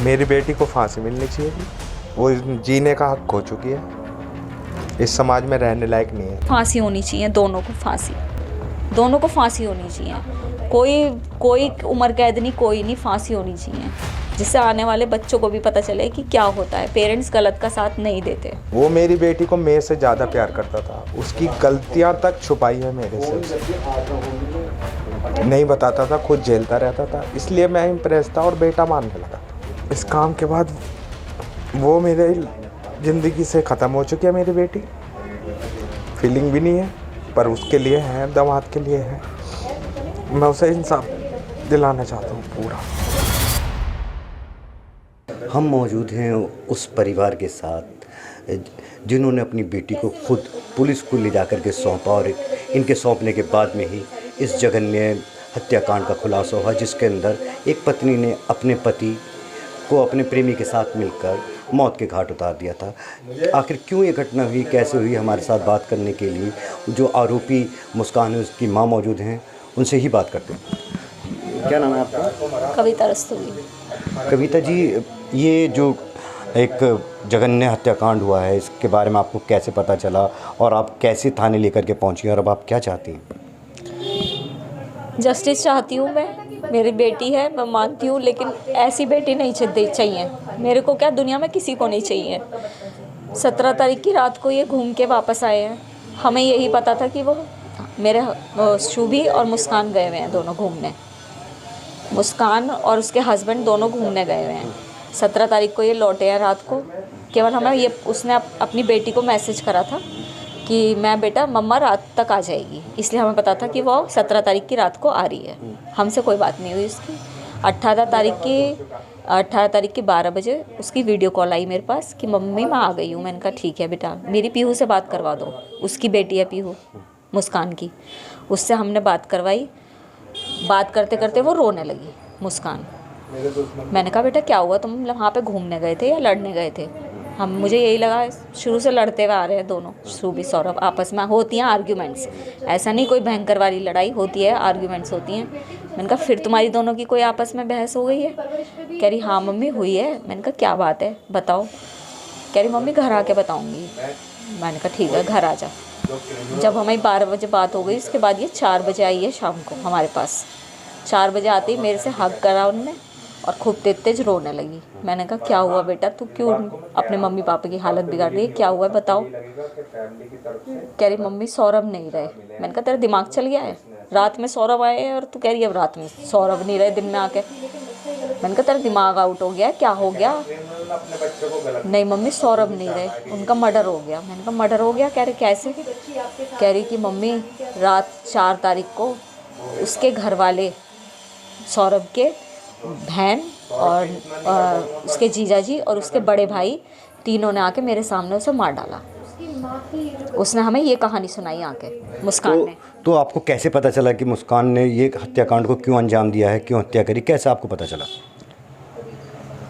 मेरी बेटी को फांसी मिलनी चाहिए थी। वो जीने का हक खो चुकी है, इस समाज में रहने लायक नहीं है। फांसी होनी चाहिए दोनों को, दोनों को फांसी होनी चाहिए। कोई उम्र कैद नहीं, कोई नहीं, फांसी होनी चाहिए, जिससे आने वाले बच्चों को भी पता चले कि क्या होता है। पेरेंट्स गलत का साथ नहीं देते। वो मेरी बेटी को मेरे से ज़्यादा प्यार करता था, उसकी गलतियां तक छुपाई है मेरे से, नहीं बताता था, खुद झेलता रहता था, इसलिए मैं इम्प्रेस था और बेटा मानने लगा। इस काम के बाद वो मेरे ज़िंदगी से ख़त्म हो चुकी है मेरी बेटी। फीलिंग भी नहीं है, पर उसके लिए है, दामाद के लिए है। मैं उसे इंसाफ दिलाना चाहता हूँ पूरा। हम मौजूद हैं उस परिवार के साथ जिन्होंने अपनी बेटी को खुद पुलिस को ले जाकर के सौंपा और इनके सौंपने के बाद में ही इस जघन्य हत्याकांड का खुलासा हुआ, जिसके अंदर एक पत्नी ने अपने पति को अपने प्रेमी के साथ मिलकर मौत के घाट उतार दिया था। आखिर क्यों ये घटना हुई, कैसे हुई, हमारे साथ बात करने के लिए जो आरोपी मुस्कान है उसकी माँ मौजूद हैं, उनसे ही बात करते हैं। क्या नाम है आपका? कविता रस्तोगी। कविता जी, ये जो एक जघन्य हत्याकांड हुआ है, इसके बारे में आपको कैसे पता चला और आप कैसे थाने लेकर के पहुंची और अब आप क्या चाहती हैं? जस्टिस चाहती हूँ मैं, मेरी बेटी है, मैं मानती हूँ, लेकिन ऐसी बेटी नहीं चाहिए मेरे को। क्या दुनिया में किसी को नहीं चाहिए। 17 तारीख की रात को ये घूम के वापस आए हैं। हमें यही पता था कि वो मेरे शुभी और मुस्कान गए हुए हैं दोनों घूमने। मुस्कान और उसके हस्बैंड दोनों घूमने गए हुए हैं। 17 तारीख को ये लौटे हैं रात को। केवल हमें उसने अपनी बेटी को मैसेज करा था कि मैं बेटा मम्मा रात तक आ जाएगी, इसलिए हमें पता था कि वो 17 तारीख की रात को आ रही है। हमसे कोई बात नहीं हुई उसकी। 18 तारीख की 12 बजे उसकी वीडियो कॉल आई मेरे पास कि मम्मी मैं आ गई हूँ। मैंने कहा ठीक है बेटा, मेरी पीहू से बात करवा दो, उसकी बेटी है पीहू मुस्कान की। उससे हमने बात करवाई। बात करते करते वो रोने लगी मुस्कान। मैंने कहा बेटा क्या हुआ, तुम वहाँ पे घूमने गए थे या लड़ने गए थे? मुझे यही लगा, शुरू से लड़ते हुए आ रहे हैं दोनों, शुभी सौरभ आपस में। होती हैं आर्ग्यूमेंट्स, ऐसा नहीं कोई भयंकर वाली लड़ाई होती है, आर्ग्यूमेंट्स होती हैं। मैंने कहा फिर तुम्हारी दोनों की कोई आपस में बहस हो गई है? कह रही हाँ मम्मी हुई है। मैंने कहा क्या बात है बताओ? कह रही मम्मी घर आके बताऊँगी। मैंने कहा ठीक है घर आ जा। जब हमारी 12 बजे बात हो गई, उसके बाद ये 4 बजे आई है शाम को हमारे पास। 4 बजे आते ही मेरे से हग करा उनने और खूब तेज रोने लगी। मैंने कहा क्या हुआ बेटा, तू क्यों अपने मम्मी पापा की हालत बिगाड़ रही है, क्या हुआ है बताओ? कह रही मम्मी सौरभ नहीं रहे। मैंने कहा तेरा दिमाग चल गया है, रात में सौरभ आए हैं और तू कह रही है अब रात में सौरभ नहीं रहे, दिन में आके। मैंने कहा तेरा दिमाग आउट हो गया, क्या हो गया? नहीं मम्मी सौरभ नहीं रहे, उनका मर्डर हो गया। मैंने कहा मर्डर हो गया? कह रही कैसे? कह रही कि मम्मी रात 4 तारीख को उसके घर वाले सौरभ के बहन और उसके जीजाजी और उसके बड़े भाई तीनों ने आके मेरे सामने उसे मार डाला। उसने हमें ये कहानी सुनाई आके मुस्कान ने। तो आपको कैसे पता चला कि मुस्कान ने ये हत्याकांड को क्यों अंजाम दिया है, क्यों हत्या करी, कैसे आपको पता चला?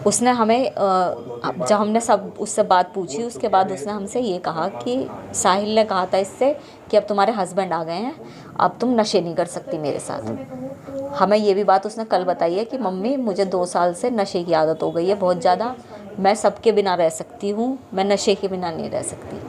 उसने हमें जब हमने सब उससे बात पूछी, उसके बाद उसने हमसे ये कहा कि साहिल ने कहा था इससे कि अब तुम्हारे हस्बैंड आ गए हैं, अब तुम नशे नहीं कर सकती मेरे साथ। हमें ये भी बात उसने कल बताई है कि मम्मी मुझे 2 साल से नशे की आदत हो गई है बहुत ज़्यादा, मैं सबके बिना रह सकती हूँ, मैं नशे के बिना नहीं रह सकती।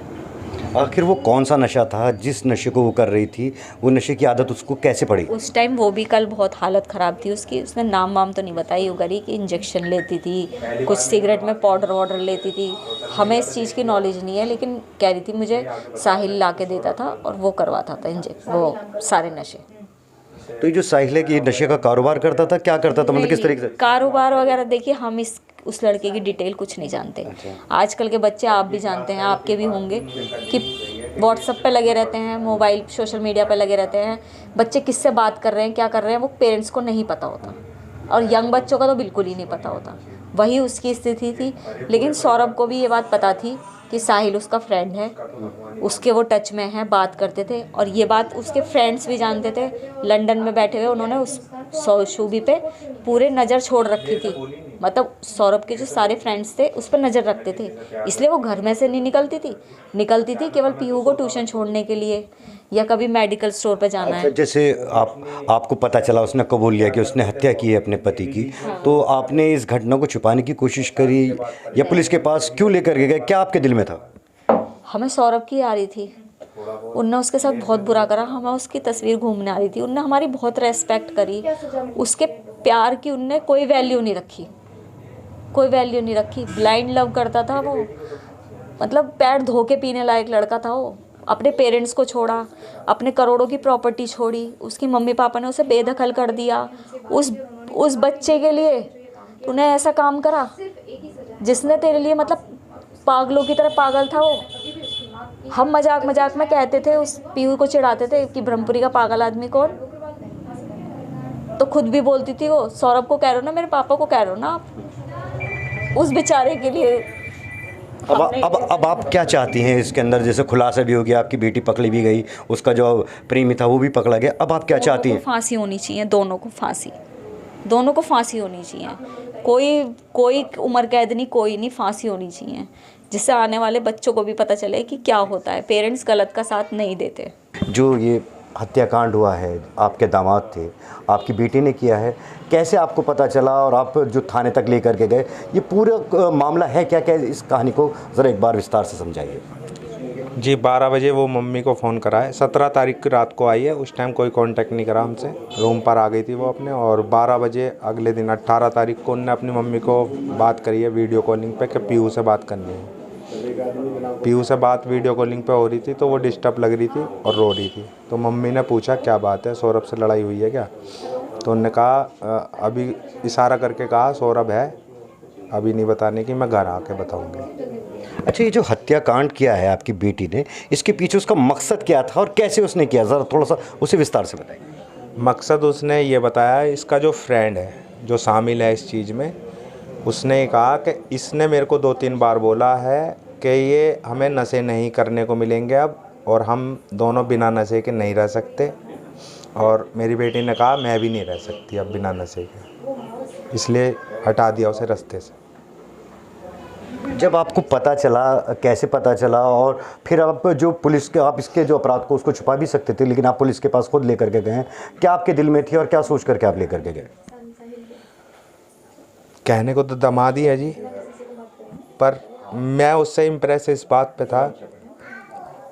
आखिर वो कौन सा नशा था जिस नशे को वो कर रही थी, वो नशे की आदत उसको कैसे पड़ी? उस टाइम वो भी कल बहुत हालत ख़राब थी उसकी। उसने नाम वाम तो नहीं बताई, वो करी कि इंजेक्शन लेती थी, कुछ सिगरेट में पाउडर वाउडर लेती थी। हमें इस चीज़ की नॉलेज नहीं है, लेकिन कह रही थी मुझे साहिल ला के देता था और वो करवाता था वो सारे नशे। तो ये जो साहिल है कि नशे का कारोबार करता था, क्या करता था, मतलब किस तरीके से? कारोबार वगैरह देखिए हम उस लड़के की डिटेल कुछ नहीं जानते। आजकल के बच्चे आप भी जानते हैं, आपके भी होंगे, कि व्हाट्सएप पे लगे रहते हैं, मोबाइल सोशल मीडिया पे लगे रहते हैं। बच्चे किससे बात कर रहे हैं, क्या कर रहे हैं, वो पेरेंट्स को नहीं पता होता, और यंग बच्चों का तो बिल्कुल ही नहीं पता होता। वही उसकी स्थिति थी। लेकिन सौरभ को भी ये बात पता थी कि साहिल उसका फ्रेंड है, उसके वो टच में हैं, बात करते थे, और ये बात उसके फ्रेंड्स भी जानते थे। लंदन में बैठे हुए उन्होंने उस शुभी पे पूरे नज़र छोड़ रखी थी, मतलब सौरभ के जो सारे फ्रेंड्स थे उस पर नज़र रखते थे, इसलिए वो घर में से नहीं निकलती थी केवल पीहू को ट्यूशन छोड़ने के लिए या कभी मेडिकल स्टोर पे जाना अच्छा, है। जैसे आपको पता चला, उसने कबूल लिया कि उसने हत्या की है अपने पति की, तो आपने इस घटना को छुपाने की कोशिश करी या पुलिस के पास क्यों लेकर के गए? क्या आपके दिल में था? हमें सौरभ की आ रही थी, उनने उसके साथ बहुत बुरा करा, हमें उसकी तस्वीर घूमने आ रही थी, उनने हमारी बहुत रेस्पेक्ट करी, उसके प्यार की उनने कोई वैल्यू नहीं रखी, कोई वैल्यू नहीं रखी। ब्लाइंड लव करता था वो, मतलब पैर धो के पीने लायक लड़का था वो। अपने पेरेंट्स को छोड़ा, अपने करोड़ों की प्रॉपर्टी छोड़ी, उसकी मम्मी पापा ने उसे बेदखल कर दिया उस बच्चे के लिए। तूने ऐसा काम करा जिसने तेरे लिए, मतलब पागलों की तरह पागल था वो। हम मजाक मजाक में कहते थे, उस पीहू को चिढ़ाते थे कि ब्रह्मपुरी का पागल आदमी कौन, तो खुद भी बोलती थी वो। सौरभ को कह रहे हो ना, मेरे पापा को कह रहे हो ना आप, उस बेचारे के लिए। अब आप क्या चाहती हैं इसके अंदर? जैसे खुलासा भी हो गया, आपकी बेटी पकड़ी भी गई, उसका जो प्रेमी था वो भी पकड़ा गया, अब आप क्या चाहती हैं? फांसी होनी चाहिए, दोनों को फांसी होनी चाहिए। कोई उम्र कैद नहीं, कोई नहीं, फांसी होनी चाहिए, जिससे आने वाले बच्चों को भी पता चले कि क्या होता है। पेरेंट्स गलत का साथ नहीं देते। जो ये हत्याकांड हुआ है, आपके दामाद थे, आपकी बेटी ने किया है, कैसे आपको पता चला और आप जो थाने तक लेकर के गए, ये पूरा मामला है क्या? इस कहानी को ज़रा एक बार विस्तार से समझाइए। जी 12 बजे वो मम्मी को फ़ोन करा है, 17 तारीख की रात को आई है, उस टाइम कोई कांटेक्ट नहीं करा हमसे, रूम पर आ गई थी वो अपने। और 12 बजे अगले दिन 18 तारीख को उन्होंने अपनी मम्मी को बात करी है वीडियो कॉलिंग पे कि पीहू से बात करनी है। पीहू से बात वीडियो कॉलिंग पे हो रही थी, तो वो डिस्टर्ब लग रही थी और रो रही थी। तो मम्मी ने पूछा क्या बात है, सौरभ से लड़ाई हुई है क्या? तो उन्होंने कहा अभी इशारा करके कहा सौरभ है, अभी नहीं बताने की, मैं घर आके बताऊँगी। अच्छा, ये जो हत्याकांड किया है आपकी बेटी ने, इसके पीछे उसका मकसद क्या था और कैसे उसने किया? ज़रा थोड़ा सा उसे विस्तार से बताइए। मकसद उसने ये बताया, इसका जो फ्रेंड है जो शामिल है इस चीज़ में, उसने कहा कि इसने मेरे को 2-3 बार बोला है कि ये हमें नशे नहीं करने को मिलेंगे अब, और हम दोनों बिना नशे के नहीं रह सकते। और मेरी बेटी ने कहा मैं भी नहीं रह सकती अब बिना नशे के, इसलिए हटा दिया उसे रास्ते से। जब आपको पता चला, कैसे पता चला? और फिर आप जो पुलिस के, आप इसके जो अपराध को उसको छुपा भी सकते थे, लेकिन आप पुलिस के पास खुद लेकर के गए, क्या आपके दिल में थी और क्या सोच करके आप लेकर के गए? कहने को तो दामाद ही है जी, पर मैं उससे इम्प्रेस इस बात पे था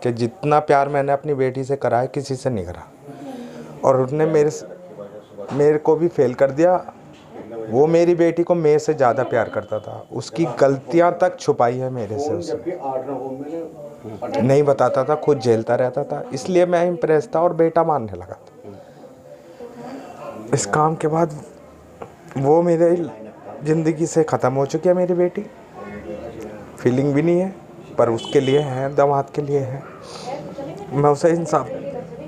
कि जितना प्यार मैंने अपनी बेटी से करा है किसी से नहीं करा, और उसने मेरे को भी फेल कर दिया। वो मेरी बेटी को मेरे से ज़्यादा प्यार करता था, उसकी गलतियां तक छुपाई है मेरे से, उसे नहीं बताता था, खुद झेलता रहता था, इसलिए मैं इम्प्रेस था और बेटा मानने लगा था। इस काम के बाद वो मेरे ज़िंदगी से ख़त्म हो चुकी है मेरी बेटी, फीलिंग भी नहीं है, पर उसके लिए है, दामाद के लिए है। मैं उसे इंसाफ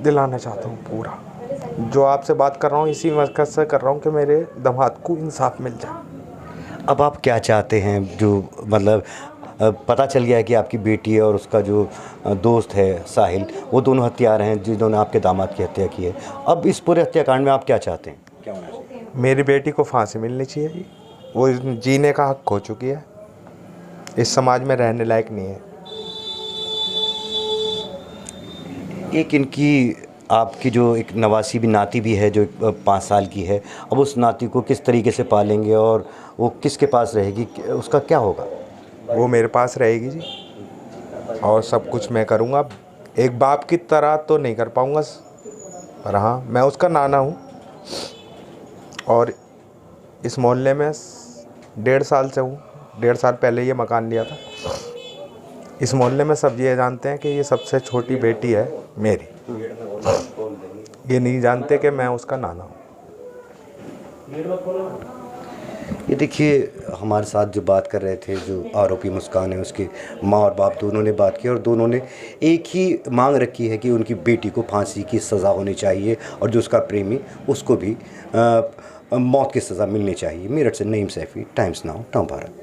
दिलाना चाहता हूँ पूरा। जो आपसे बात कर रहा हूँ इसी मकसद से कर रहा हूँ कि मेरे दामाद को इंसाफ मिल जाए। अब आप क्या चाहते हैं? जो मतलब पता चल गया है कि आपकी बेटी और उसका जो दोस्त है साहिल, वो दोनों हत्यारे हैं जिन्होंने आपके दामाद की हत्या की है। अब इस पूरे हत्याकांड में आप क्या चाहते हैं? क्या होना चाहिए? मेरी बेटी को फांसी मिलनी चाहिए जी, वो जीने का हक खो चुकी है, इस समाज में रहने लायक नहीं है। एक इनकी, आपकी जो एक नवासी भी नाती भी है जो 5 साल की है, अब उस नाती को किस तरीके से पालेंगे और वो किसके पास रहेगी, उसका क्या होगा? वो मेरे पास रहेगी जी, और सब कुछ मैं करूँगा। एक बाप की तरह तो नहीं कर पाऊँगा, पर हाँ मैं उसका नाना हूँ, और इस मोहल्ले में 1.5 साल से हूँ। 1.5 साल पहले ये मकान लिया था। इस मोहल्ले में सब ये जानते हैं कि ये सबसे छोटी बेटी है मेरी, ये नहीं जानते कि मैं उसका नाना हूँ। ये देखिए, हमारे साथ जो बात कर रहे थे, जो आरोपी मुस्कान है, उसके माँ और बाप दोनों ने बात की और दोनों ने एक ही मांग रखी है कि उनकी बेटी को फांसी की सज़ा होनी चाहिए और जो उसका प्रेमी उसको भी मौत की सज़ा मिलनी चाहिए। मेरठ से Naeem Saifi, times now, town Bharat.